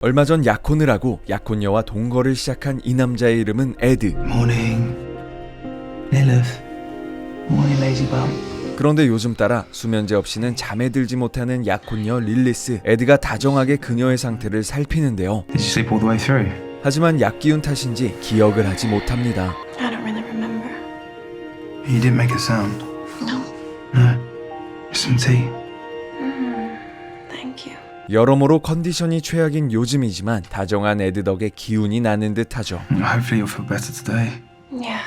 얼마 전 약혼을 하고 약혼녀와 동거를 시작한 이 남자의 이름은 에드. Morning, Lilith. Morning, Ladybug. 그런데 요즘 따라 수면제 없이는 잠에 들지 못하는 약혼녀 릴리스. 에드가 다정하게 그녀의 상태를 살피는데요. Did you sleep all the way through? 하지만 약 기운 탓인지 기억을 하지 못합니다. I don't really remember. You didn't make a sound. No. No. Some tea. Thank you. 여러모로 컨디션이 최악인 요즘이지만 다정한 에드 덕에 기운이 나는 듯하죠. Hopefully you'll feel better today. Yeah.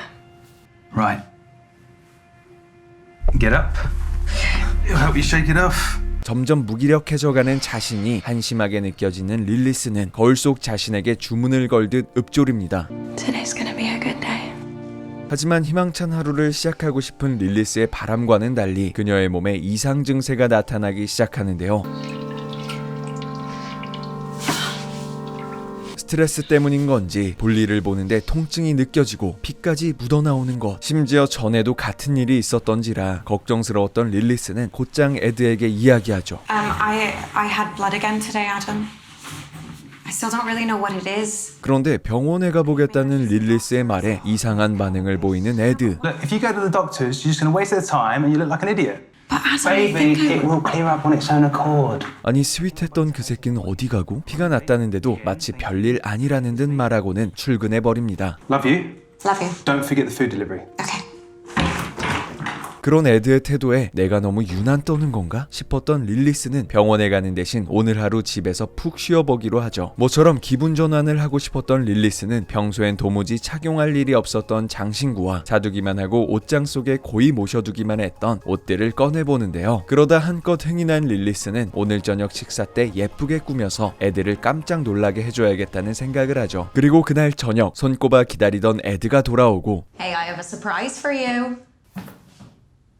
Right. Get up. It'll help you shake it off. 점점 무기력해져가는 자신이 한심하게 느껴지는 릴리스는 거울 속 자신에게 주문을 걸듯 읊조립니다. Today's gonna be a good day. 하지만 희망찬 하루를 시작하고 싶은 릴리스의 바람과는 달리 그녀의 몸에 이상 증세가 나타나기 시작하는데요. 스트레스 때문인 건지 볼일을 보는데 통증이 느껴지고 피까지 묻어나오는 것. 심지어 전에도 같은 일이 있었던지라 걱정스러웠던 릴리스는 곧장 에드에게 이야기하죠. I had blood again today, Adam. I still don't really know what it is. 그런데 병원에 가보겠다는 릴리스의 말에 이상한 반응을 보이는 에드. Look, if you go to the doctors, you're just going to waste their time and you look like an idiot. But Adam, I Baby, think it will clear up on its own accord. 아니 스윗했던 그 새끼는 어디 가고 피가 났다는데도 마치 별일 아니라는 듯 말하고는 출근해버립니다. Love you. Love you. Don't forget the food delivery. Okay. 그런 에드의 태도에 내가 너무 유난 떠는 건가 싶었던 릴리스는 병원에 가는 대신 오늘 하루 집에서 푹 쉬어보기로 하죠. 모처럼 기분 전환을 하고 싶었던 릴리스는 평소엔 도무지 착용할 일이 없었던 장신구와 자두기만 하고 옷장 속에 고이 모셔두기만 했던 옷들을 꺼내보는데요. 그러다 한껏 흥이 난 릴리스는 오늘 저녁 식사 때 예쁘게 꾸며서 애들을 깜짝 놀라게 해줘야겠다는 생각을 하죠. 그리고 그날 저녁 손꼽아 기다리던 에드가 돌아오고 Hey, I have a surprise for you.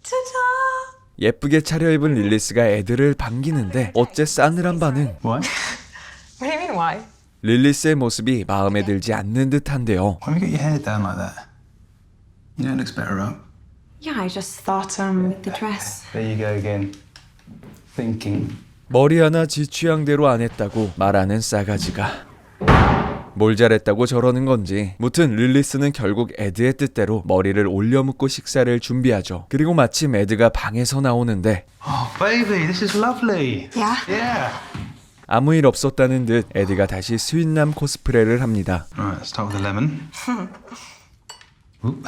Ta-da! 예쁘게 차려입은 릴리스가 애들을 반기는데 어째 싸늘한 반응. What? What do you mean, why? 릴리스의 모습이 마음에 들지 않는 듯한데요. Why don't you get your hair down like that? You know it looks better up. Yeah, I just thought with the dress. There you go again. Thinking. 머리 하나 지 취향대로 안 했다고 말하는 싸가지가. 뭘 잘했다고 저러는 건지. 무튼 릴리스는 결국 에드의 뜻대로 머리를 올려 묶고 식사를 준비하죠. 그리고 마침 에드가 방에서 나오는데 Oh, baby, this is lovely. Yeah? Yeah. 아무 일 없었다는 듯 에드가 다시 스윗남 코스프레를 합니다. Alright, let's start with the lemon. Oop.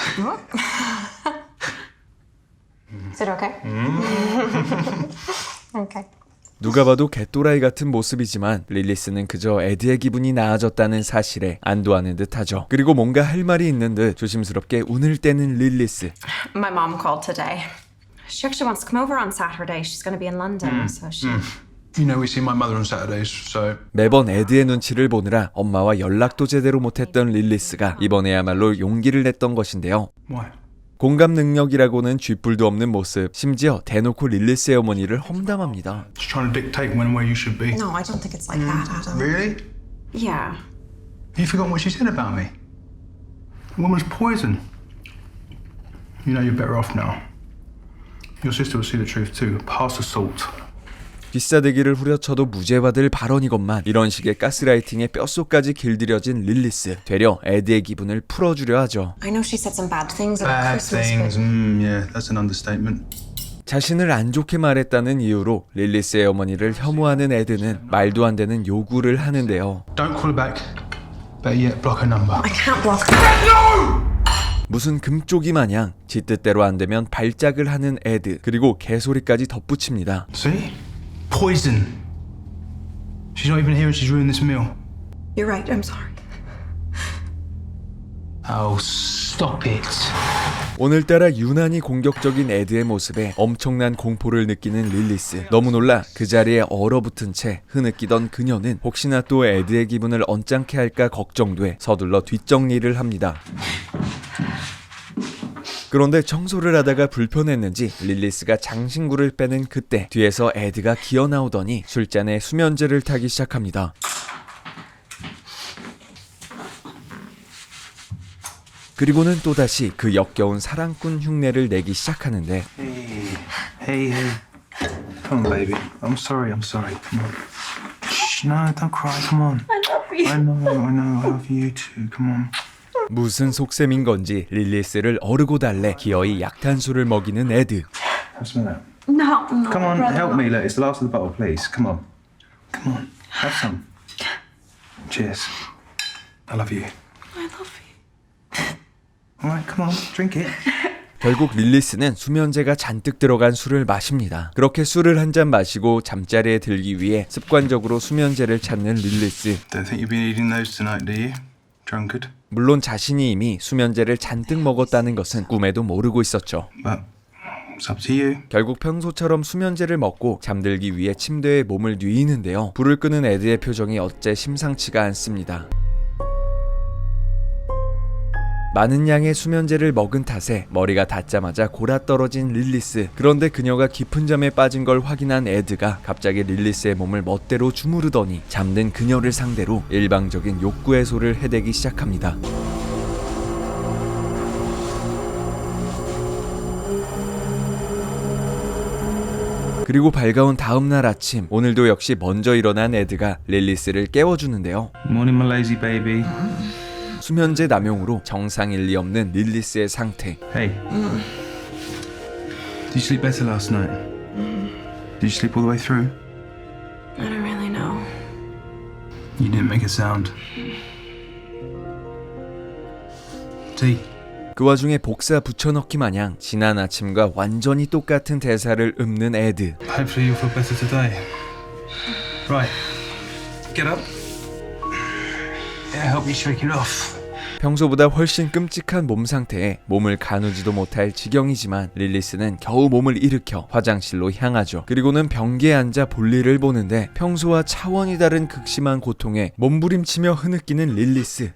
Is it okay? Okay. 누가 봐도 개또라이 같은 모습이지만 릴리스는 그저 에드의 기분이 나아졌다는 사실에 안도하는 듯하죠. 그리고 뭔가 할 말이 있는 듯 조심스럽게 운을 떼는 릴리스. My mom called today. She actually wants to come over on Saturday. She's going to be in London, so she... You know we see my mother on Saturdays, so... 매번 에드의 눈치를 보느라 엄마와 연락도 제대로 못했던 릴리스가 이번에야말로 용기를 냈던 것인데요. Why? 공감 능력이라고는 쥐뿔도 없는 모습. 심지어 대놓고 릴리스의 어머니를 험담합니다. Just trying to dictate when and where you should be. No, I don't think it's like that, Adam. Really? Yeah. You've forgotten what she said about me. The woman's poison. You know you're better off now. Your sister will see the truth too. Pass the salt. 비싸대기를 후려쳐도 무죄받을 발언이건만 이런 식의 가스라이팅에 뼛속까지 길들여진 릴리스. 되려 에드의 기분을 풀어주려 하죠. I know she said some bad things about Bad Christmas, things. but... Yeah, that's an understatement. 자신을 안 좋게 말했다는 이유로 릴리스의 어머니를 혐오하는 에드는 말도 안 되는 요구를 하는데요. Don't call her back. Better yet, block her number. I can't block. 무슨 금쪽이 마냥 지 뜻대로 안 되면 발작을 하는 에드. 그리고 개소리까지 덧붙입니다. See? Poison. She's not even here and she's ruined this meal. You're right, I'm sorry. Oh, stop it. 오늘따라 유난히 공격적인 에드의 모습에 엄청난 공포를 느끼는 릴리스. 너무 놀라 그 자리에 얼어붙은 채 흐느끼던 그녀는 혹시나 또 에드의 기분을 언짢게 할까 걱정돼 서둘러 뒷정리를 합니다. 그런데 청소를 하다가 불편했는지 릴리스가 장신구를 빼는 그때 뒤에서 에드가 기어나오더니 술잔에 수면제를 타기 시작합니다. 그리고는 또다시 그 역겨운 사랑꾼 흉내를 내기 시작하는데 Hey. Come on, baby. I'm sorry. Come on. Shh, no, don't cry. Come on. you. I know. I love you too. Come on. 무슨 속셈인 건지 릴리스를 어르고 달래 기어이 약탄수를 먹이는 에드. Smell that. No. Come on, brother, help no. me. Look, it's the last of the bottle, please. Come on. Have some. Cheers. I love you. I love you. All right, come on, drink it. 결국 릴리스는 수면제가 잔뜩 들어간 술을 마십니다. 그렇게 술을 한 잔 마시고 잠자리에 들기 위해 습관적으로 수면제를 찾는 릴리스. Don't think you've been eating those tonight, do you? Drunkard. 물론 자신이 이미 수면제를 잔뜩 먹었다는 것은 꿈에도 모르고 있었죠. But it's up to you. 결국 평소처럼 수면제를 먹고 잠들기 위해 침대에 몸을 뉘이는데요. 불을 끄는 에드의 표정이 어째 심상치가 않습니다. 많은 양의 수면제를 먹은 탓에 머리가 닿자마자 골아떨어진 릴리스. 그런데 그녀가 깊은 잠에 빠진 걸 확인한 에드가 갑자기 릴리스의 몸을 멋대로 주무르더니 잠든 그녀를 상대로 일방적인 욕구 해소를 해대기 시작합니다. 그리고 밝아온 다음날 아침, 오늘도 역시 먼저 일어난 에드가 릴리스를 깨워주는데요. Morning, my lazy baby. 수면제 남용으로 정상일 리 없는 릴리스의 상태. Hey. Did you sleep better last night? Did you sleep all the way through? I don't really know. You didn't make a sound. Tea. 그 와중에 복사 붙여넣기 마냥 지난 아침과 완전히 똑같은 대사를 읊는 에드. Hopefully you'll feel better today. Right. Get up. Yeah, help me shake it off. 평소보다 훨씬 끔찍한 몸 상태에 몸을 가누지도 못할 지경이지만 릴리스는 겨우 몸을 일으켜 화장실로 향하죠. 그리고는 변기에 앉아 볼일을 보는데 평소와 차원이 다른 극심한 고통에 몸부림치며 흐느끼는 릴리스.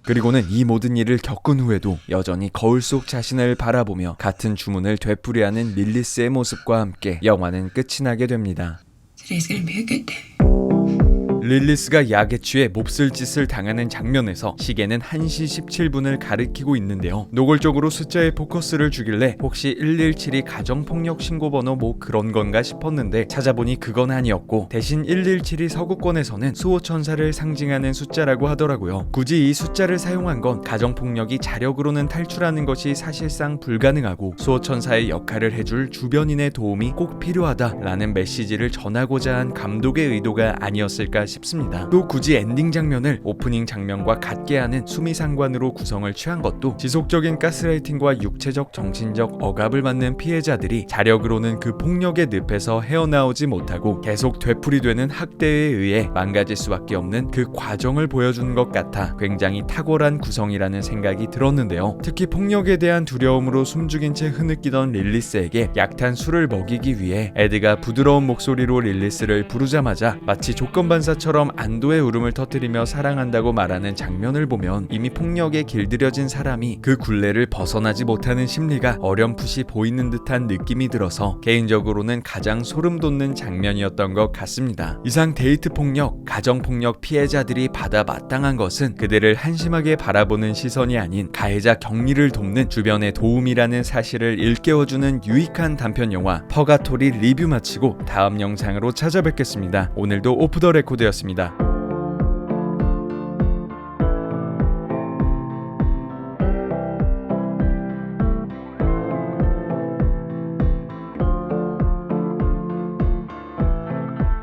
그리고는 이 모든 일을 겪은 후에도 여전히 거울 속 자신을 바라보며 같은 주문을 되풀이하는 릴리스의 모습과 함께 영화는 끝이 나게 됩니다. Today's gonna be a good day. 릴리스가 약에 취해 몹쓸 짓을 당하는 장면에서 시계는 1시 17분을 가리키고 있는데요. 노골적으로 숫자에 포커스를 주길래 혹시 117이 가정폭력 신고번호 뭐 그런 건가 싶었는데 찾아보니 그건 아니었고 대신 117이 서구권에서는 수호천사를 상징하는 숫자라고 하더라고요. 굳이 이 숫자를 사용한 건 가정폭력이 자력으로는 탈출하는 것이 사실상 불가능하고 수호천사의 역할을 해줄 주변인의 도움이 꼭 필요하다라는 메시지를 전하고자 한 감독의 의도가 아니었을까 싶습니다. 또 굳이 엔딩 장면을 오프닝 장면과 같게 하는 수미상관으로 구성을 취한 것도 지속적인 가스라이팅과 육체적 정신적 억압을 받는 피해자들이 자력으로는 그 폭력의 늪에서 헤어나오지 못하고 계속 되풀이되는 학대에 의해 망가질 수밖에 없는 그 과정을 보여주는 것 같아 굉장히 탁월한 구성이라는 생각이 들었는데요. 특히 폭력에 대한 두려움으로 숨죽인 채 흐느끼던 릴리스에게 약탄 술을 먹이기 위해 에드가 부드러운 목소리로 릴리스를 부르자마자 마치 조건반사처럼 안도의 울음을 터뜨리며 사랑한다고 말하는 장면을 보면 이미 폭력에 길들여진 사람이 그 굴레를 벗어나지 못하는 심리가 어렴풋이 보이는 듯한 느낌이 들어서 개인적으로는 가장 소름 돋는 장면이었던 것 같습니다. 이상 데이트 폭력, 가정 폭력 피해자들이 받아 마땅한 것은 그들을 한심하게 바라보는 시선이 아닌 가해자 격리를 돕는 주변의 도움이라는 사실을 일깨워주는 유익한 단편 영화 퍼가토리 리뷰 마치고 다음 영상으로 찾아뵙겠습니다. 오늘도 오프 더 레코드였습니다.